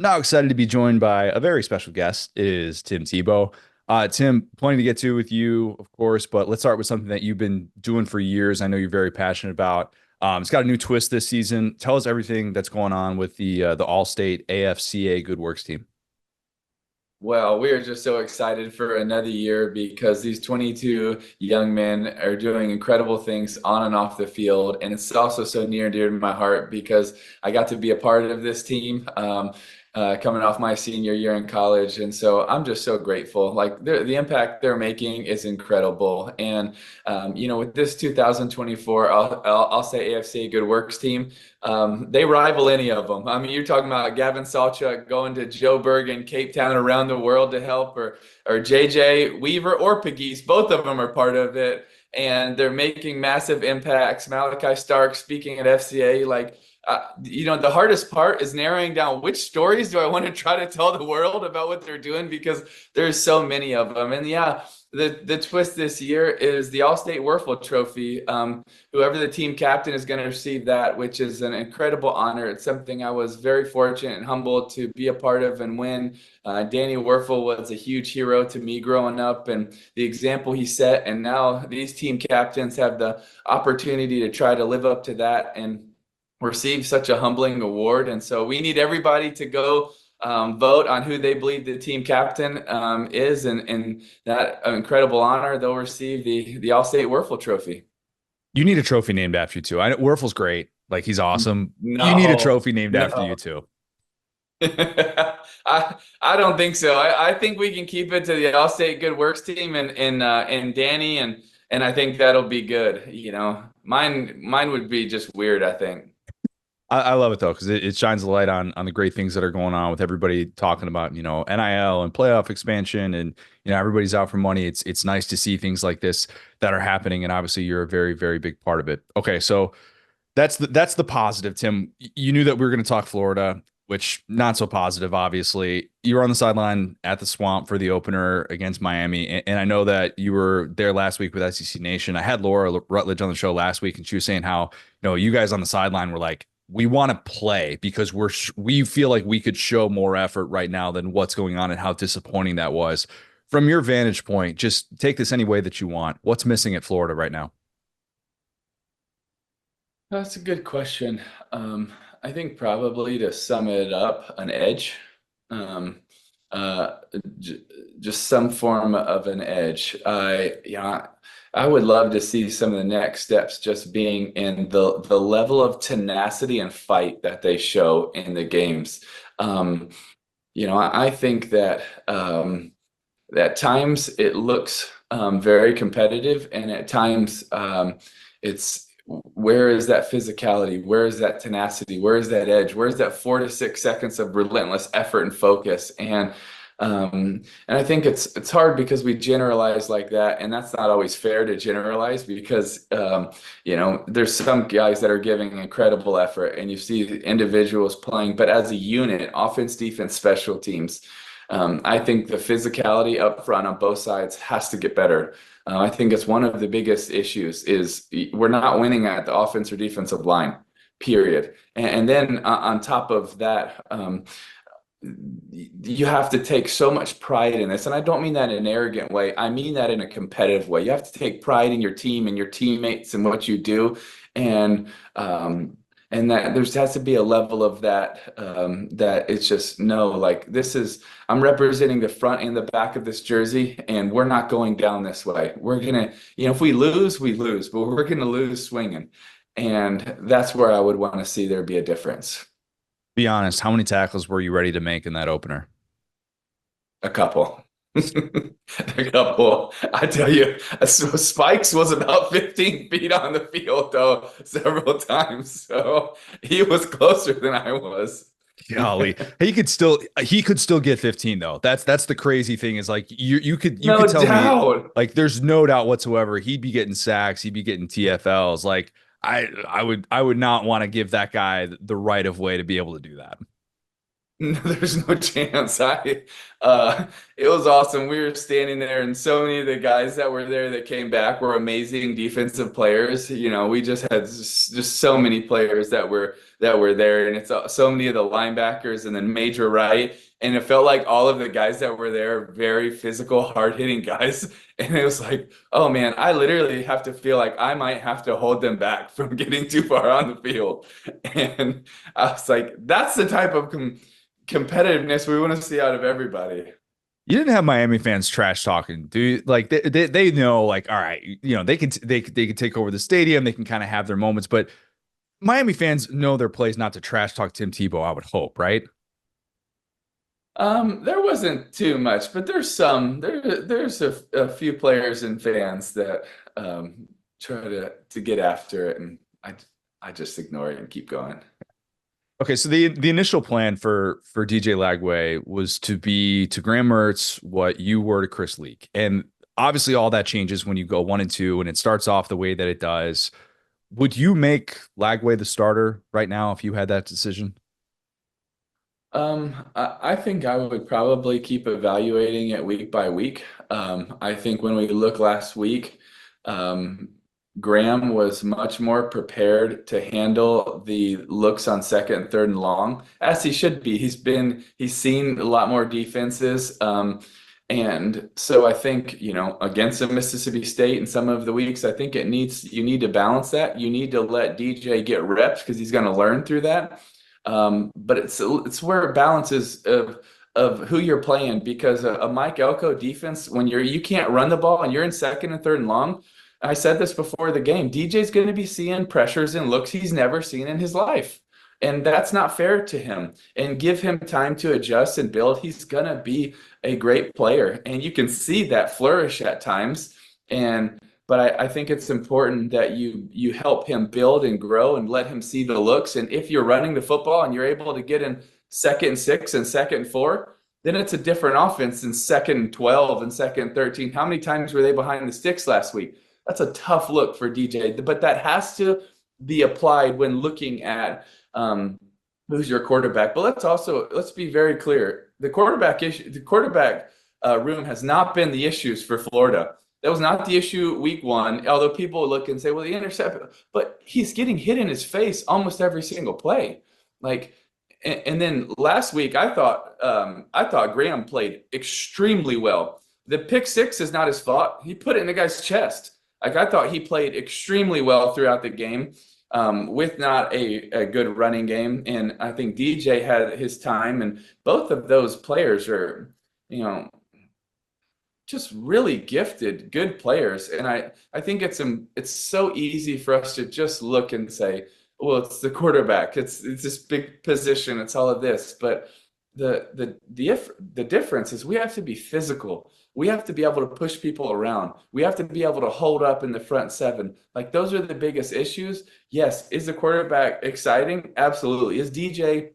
Now excited to be joined by a very special guest. It is Tim Tebow. Tim, plenty to get to with you, of course, but let's start with something that you've been doing for years. I know you're very passionate about. It's got a new twist this season. Tell us everything that's going on with the Allstate AFCA Good Works team. Well, we are just so excited for another year because these 22 young men are doing incredible things on and off the field. And it's also so near and dear to my heart because I got to be a part of this team coming off my senior year in college. And so I'm just so grateful. Like the impact they're making is incredible. And, with this 2024, I'll say AFCA Good Works team, they rival any of them. I mean, you're talking about Gavin Sawchuk going to Joburg and Cape Town around the world to help, or JJ Weaver or Pegues. Both of them are part of it, and they're making massive impacts. Malachi Stark speaking at FCA, the hardest part is narrowing down which stories do I want to try to tell the world about what they're doing because there's so many of them. And yeah, the twist this year is the Allstate Werfel Trophy. Whoever the team captain is going to receive that, which is an incredible honor. It's something I was very fortunate and humbled to be a part of and win. Danny Werfel was a huge hero to me growing up and the example he set. And now these team captains have the opportunity to try to live up to that and receive such a humbling award. And so we need everybody to go vote on who they believe the team captain is, and that incredible honor, they'll receive the Allstate Werfel Trophy. You need a trophy named after you too. I know Werfel's great. Like he's awesome. You need a No, trophy named after you no. too. I don't think so. I think we can keep it to the Allstate Good Works team and Danny, and I think that'll be good. Mine would be just weird, I think. I love it though because it shines a light on the great things that are going on with everybody talking about NIL and playoff expansion, and everybody's out for money. It's nice to see things like this that are happening, and obviously you're a very, very big part of it. Okay, so that's the positive, Tim. You knew that we were going to talk Florida, which not so positive. Obviously, you were on the sideline at the Swamp for the opener against Miami, and I know that you were there last week with SEC Nation. I had Laura Rutledge on the show last week, and she was saying how you guys on the sideline were like, we want to play because we feel like we could show more effort right now than what's going on, and how disappointing that was. From your vantage point, just take this any way that you want. What's missing at Florida right now? That's a good question. I think probably to sum it up, an edge. Um, uh, just some form of an edge. I would love to see some of the next steps just being in the level of tenacity and fight that they show in the games. Um, I think that at times it looks very competitive, and at times it's where is that physicality? Where is that tenacity? Where is that edge? Where is that 4 to 6 seconds of relentless effort and focus? And I think it's hard because we generalize like that, and that's not always fair to generalize because there's some guys that are giving incredible effort, and you see individuals playing, but as a unit, offense, defense, special teams. I think the physicality up front on both sides has to get better. I think it's one of the biggest issues is we're not winning at the offense or defensive line, period. And then on top of that, you have to take so much pride in this. And I don't mean that in an arrogant way. I mean that in a competitive way. You have to take pride in your team and your teammates and what you do. And and that there has to be a level of that that it's just no, like I'm representing the front and the back of this jersey, and we're not going down this way. We're gonna, if we lose, we lose, but we're gonna lose swinging, and that's where I would want to see there be a difference. Be honest, how many tackles were you ready to make in that opener? A couple. A couple. I tell you, Spikes was about 15 feet on the field though several times, so he was closer than I was. Golly, he could still get 15 though. That's the crazy thing is like you could No tell me doubt. like there's no doubt whatsoever he'd be getting sacks, he'd be getting TFLs. Like I would not want to give that guy the right of way to be able to do that. No, there's no chance. It was awesome. We were standing there, and so many of the guys that were there that came back were amazing defensive players. We just had just so many players that were there, and it's so many of the linebackers, and then Major Wright, and it felt like all of the guys that were there are very physical, hard-hitting guys, and it was like, oh man, I literally have to feel like I might have to hold them back from getting too far on the field, and I was like, that's the type of competitiveness we want to see out of everybody. You didn't have Miami fans trash talking, do you? Like they know, like, all right, they can take over the stadium, they can kind of have their moments, but Miami fans know their place not to trash talk Tim Tebow, I would hope, right? There wasn't too much, but there's a few players and fans that try to get after it, and I just ignore it and keep going. Okay, so the initial plan for DJ Lagway was to be to Graham Mertz what you were to Chris Leak. And obviously all that changes when you go 1-2 and it starts off the way that it does. Would you make Lagway the starter right now if you had that decision? I think I would probably keep evaluating it week by week. I think when we look last week, um, Graham was much more prepared to handle the looks on second and third and long, as he should be. He's seen a lot more defenses. And so I think, against the Mississippi State and some of the weeks, I think you need to balance that. You need to let DJ get reps because he's going to learn through that. But it's where it balances of who you're playing, because a Mike Elko defense, when you can't run the ball and you're in second and third and long, I said this before the game, DJ's going to be seeing pressures and looks he's never seen in his life. And that's not fair to him. And give him time to adjust and build. He's going to be a great player. And you can see that flourish at times. But I think it's important that you help him build and grow and let him see the looks. And if you're running the football and you're able to get in second and 6 and second and 4, then it's a different offense than second and 12 and second and 13. How many times were they behind the sticks last week? That's a tough look for DJ, but that has to be applied when looking at who's your quarterback. But let's be very clear. The quarterback room has not been the issues for Florida. That was not the issue week 1, although people look and say, well, the intercept, but he's getting hit in his face almost every single play. And then last week, I thought Graham played extremely well. The pick 6 is not his fault. He put it in the guy's chest. I thought he played extremely well throughout the game, with not a good running game. And I think DJ had his time, and both of those players are, just really gifted, good players. And I think it's so easy for us to just look and say, well, it's the quarterback. It's this big position. It's all of this. But the difference is we have to be physical. We have to be able to push people around. We have to be able to hold up in the front 7. Like, those are the biggest issues. Yes. Is the quarterback exciting? Absolutely. Is DJ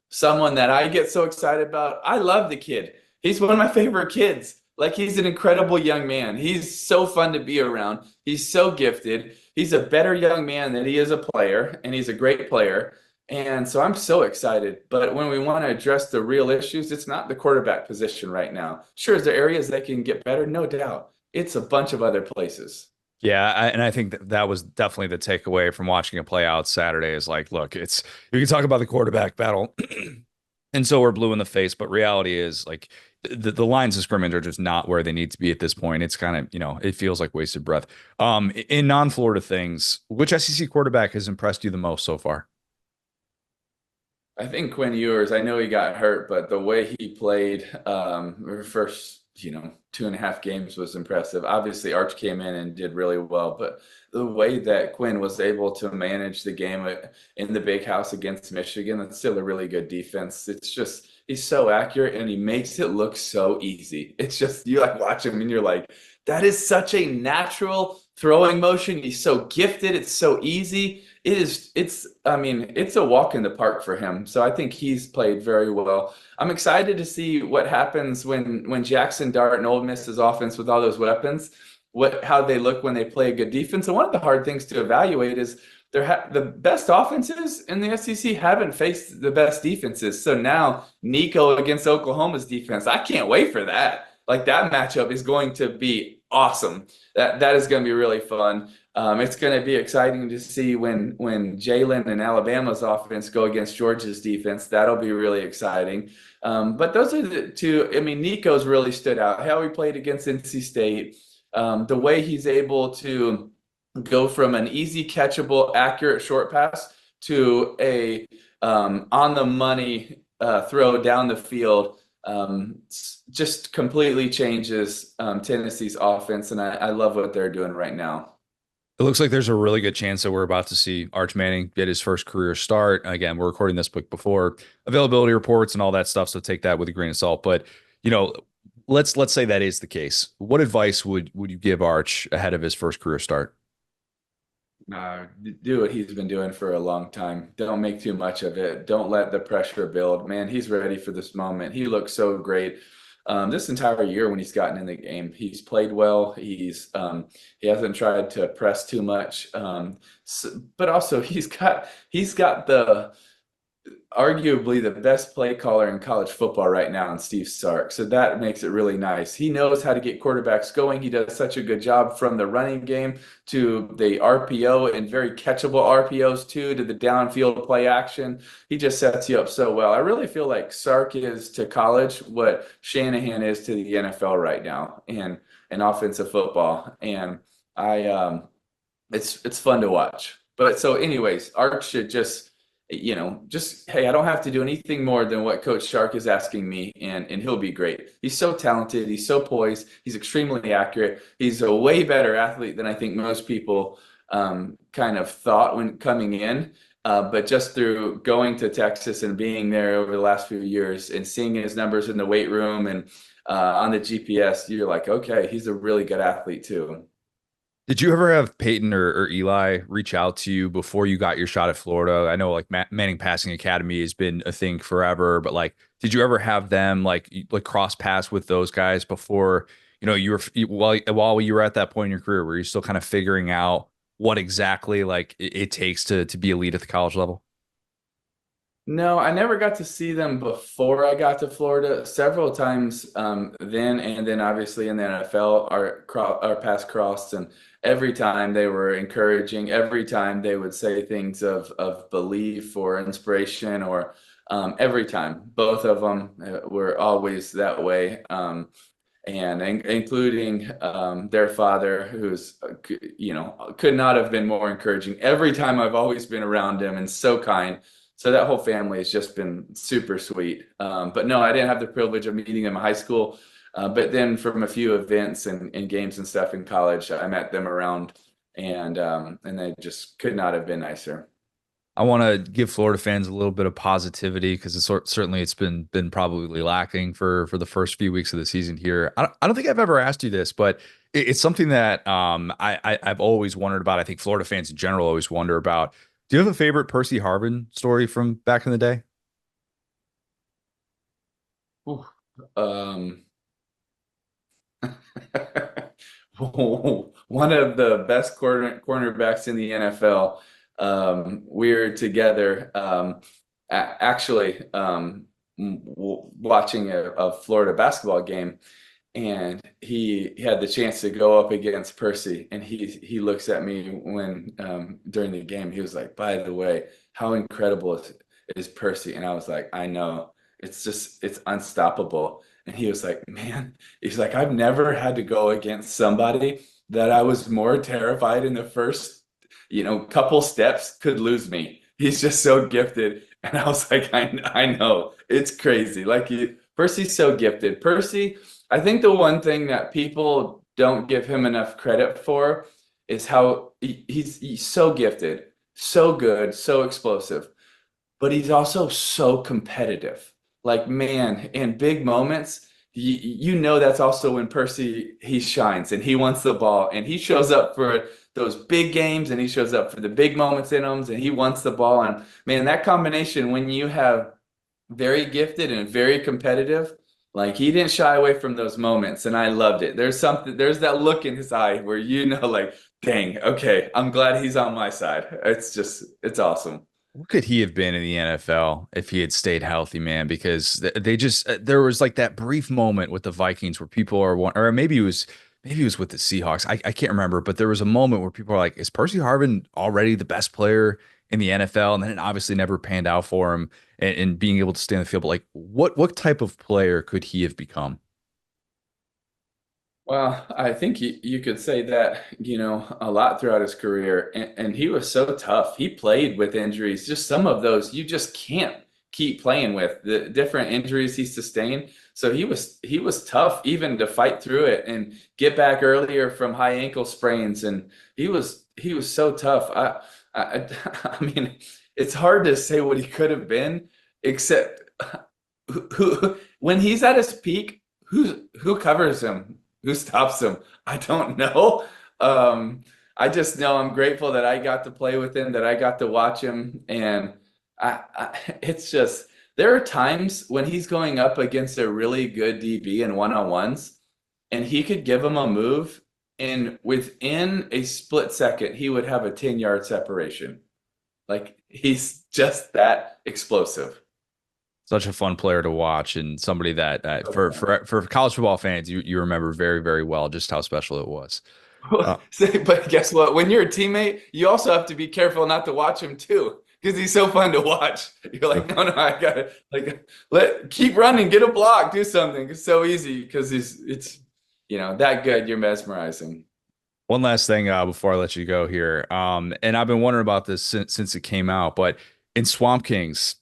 someone that I get so excited about? I love the kid. He's one of my favorite kids. Like, he's an incredible young man. He's so fun to be around. He's so gifted. He's a better young man than he is a player, and he's a great player. And so I'm so excited. But when we want to address the real issues, it's not the quarterback position right now. Sure, is there areas that can get better? No doubt. It's a bunch of other places. Yeah, and I think that was definitely the takeaway from watching it play out Saturday is like, look, you can talk about the quarterback battle, and so we're blue in the face, but reality is like the lines of scrimmage are just not where they need to be at this point. It's kind of, it feels like wasted breath. In non-Florida things, which SEC quarterback has impressed you the most so far? I think Quinn Ewers, I know he got hurt, but the way he played first, 2.5 games was impressive. Obviously, Arch came in and did really well, but the way that Quinn was able to manage the game in the big house against Michigan, that's still a really good defense. It's just, he's so accurate and he makes it look so easy. It's just, you like watch him and you're like, that is such a natural throwing motion. He's so gifted. It's so easy. It's a walk in the park for him. So I think he's played very well. I'm excited to see what happens when Jackson Dart and Ole Miss's offense with all those weapons, how they look when they play a good defense. And one of the hard things to evaluate is the best offenses in the SEC haven't faced the best defenses. So now Nico against Oklahoma's defense, I can't wait for that. Like that matchup is going to be awesome. That is going to be really fun. It's going to be exciting to see when Jalen and Alabama's offense go against Georgia's defense. That'll be really exciting. But those are the two. I mean, Nico's really stood out. How he played against NC State, the way he's able to go from an easy catchable, accurate short pass to a on the money throw down the field. Just completely changes Tennessee's offense, and I love what they're doing right now. It looks like there's a really good chance that we're about to see Arch Manning get his first career start. Again, we're recording this book before availability reports and all that stuff, so take that with a grain of salt. But you know, let's say that is the case. What advice would you give Arch ahead of his first career start? Do what he's been doing for a long time. Don't make too much of it. Don't let the pressure build. Man, he's ready for this moment. He looks so great. This entire year when he's gotten in the game, he's played well. He hasn't tried to press too much, but also he's got the arguably the best play caller in college football right now in Steve Sark. So that makes it really nice. He knows how to get quarterbacks going. He does such a good job from the running game to the RPO and very catchable RPOs too, to the downfield play action. He just sets you up so well. I really feel like Sark is to college what Shanahan is to the NFL right now and offensive football. And it's fun to watch. But so anyways, Arch should just hey, I don't have to do anything more than what Coach Shark is asking me, and he'll be great. He's so talented. He's so poised. He's extremely accurate. He's a way better athlete than I think most people kind of thought when coming in. But just through going to Texas and being there over the last few years and seeing his numbers in the weight room and on the GPS, you're like, okay, he's a really good athlete too. Did you ever have Peyton or Eli reach out to you before you got your shot at Florida? I know like Manning Passing Academy has been a thing forever, but like, did you ever have them like cross paths with those guys before, you were while you were at that point in your career, were you still kind of figuring out what exactly like it takes to be elite at the college level? No, I never got to see them before I got to Florida. Several times then, and then obviously in the NFL, our paths crossed, and every time they were encouraging. Every time they would say things of belief or inspiration, or every time. Both of them were always that way, and including their father, who's could not have been more encouraging. Every time I've always been around him and so kind. So that whole family has just been super sweet. But no, I didn't have the privilege of meeting them in high school. But then from a few events and games and stuff in college, I met them around, and they just could not have been nicer. I want to give Florida fans a little bit of positivity because certainly it's been probably lacking for the first few weeks of the season here. I don't think I've ever asked you this, but it's something that I've always wondered about. I think Florida fans in general always wonder about. Do you have a favorite Percy Harvin story from back in the day? Ooh, one of the best cornerbacks in the NFL. We're together, actually watching a Florida basketball game, and he had the chance to go up against Percy, and he looks at me when during the game. He was like, "By the way, how incredible is Percy?" And I was like, "I know, it's unstoppable." And he was like, "Man," he's like, "I've never had to go against somebody that I was more terrified in the first, couple steps could lose me. He's just so gifted." And I was like, I know, it's crazy. Like Percy's so gifted. Percy, I think the one thing that people don't give him enough credit for is how he's so gifted, so good, so explosive, but he's also so competitive. Like, man, in big moments, that's also when Percy, he shines and he wants the ball and he shows up for those big games and he shows up for the big moments in them and he wants the ball. And man, that combination, when you have very gifted and very competitive, Like he didn't shy away from those moments, and I loved it. There's that look in his eye where like, dang, okay, I'm glad he's on my side. It's awesome. What could he have been in the NFL if he had stayed healthy, man? Because they just there was like that brief moment with the Vikings where people are or maybe it was with the Seahawks. I can't remember, but there was a moment where people are like, "Is Percy Harvin already the best player in the NFL?" And then it obviously never panned out for him and being able to stay on the field. But like, what type of player could he have become? Well, I think you could say that, a lot throughout his career. And he was so tough. He played with injuries. Just some of those you just can't keep playing with the different injuries he sustained. So he was tough even to fight through it and get back earlier from high ankle sprains. And he was so tough. I I mean, it's hard to say what he could have been, except when he's at his peak, who covers him? Who stops him? I don't know. Um, I just know I'm grateful that I got to play with him, that I got to watch him, and it's just there are times when he's going up against a really good DB in one-on-ones, and he could give him a move, and within a split second, he would have a 10-yard separation. Like he's just that explosive. Such a fun player to watch and somebody that for college football fans, you remember very, very well just how special it was. Uh, But guess what? When you're a teammate, you also have to be careful not to watch him too, because he's so fun to watch. You're like, no, I gotta keep running, get a block, do something. It's so easy because it's that good. You're mesmerizing. One last thing before I let you go here. And I've been wondering about this since it came out, but in Swamp Kings,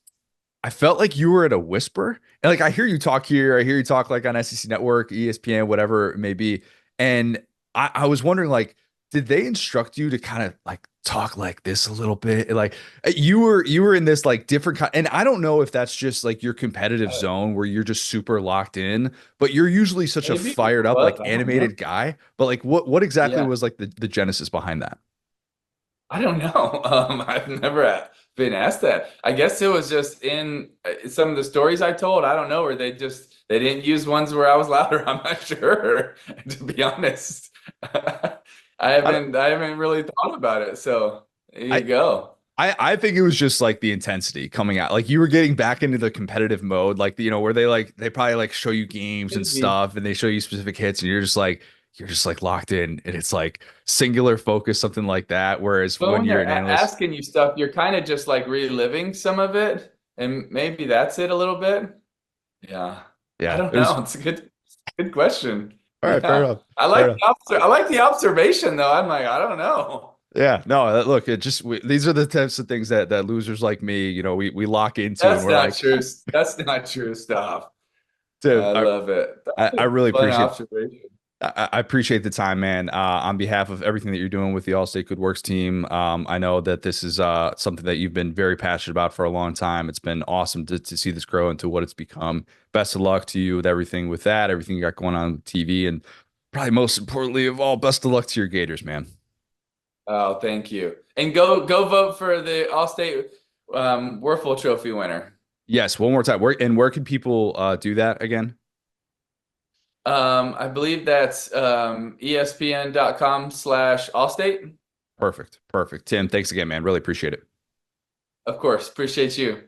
I felt like you were at a whisper. And like I hear you talk here, I hear you talk like on SEC Network, ESPN, whatever it may be. And I was wondering, like, did they instruct you to kind of like talk like this a little bit? Like you were in this like different kind, and I don't know if that's just like your competitive Uh, zone where you're just super locked in, but you're usually such a Maybe it fired up, was. like I don't know. animated guy. But like what exactly Yeah, was like the genesis behind that? I don't know. I've never been asked that. I guess it was just in some of the stories I told. I don't know, or they didn't use ones where I was louder. I'm not sure, to be honest. I I haven't really thought about it. So there you I go. I think it was just like the intensity coming out. Like you were getting back into the competitive mode, like where they probably like show you games and Could be. stuff and they show you specific hits and you're just like locked in and it's like singular focus, something like that. Whereas But when when you're they're an analyst, asking you stuff, you're kind of just like reliving some of it, and maybe that's it a little bit. Yeah. I yeah, don't it was know. It's a good question. all right, fair Yeah. enough. Fair enough. I like the observation though. I'm like, I don't know. Yeah, no, look, it just these are the types of things that losers like me, we lock into and That's we're not like, true. That's not true stuff. dude, I love it. That's I a really fun appreciate observation. I appreciate the time, man. On behalf of everything that you're doing with the Allstate Good Works team, I know that this is something that you've been very passionate about for a long time. It's been awesome to see this grow into what it's become. Best of luck to you with everything with that, everything you got going on with TV, and probably most importantly of all, best of luck to your Gators, man. Oh, thank you. And go vote for the Allstate Werfel Trophy winner. Yes, one more time. Where can people do that again? I believe that's ESPN.com/Allstate. Perfect. Perfect. Tim, thanks again, man. Really appreciate it. Of course. Appreciate you.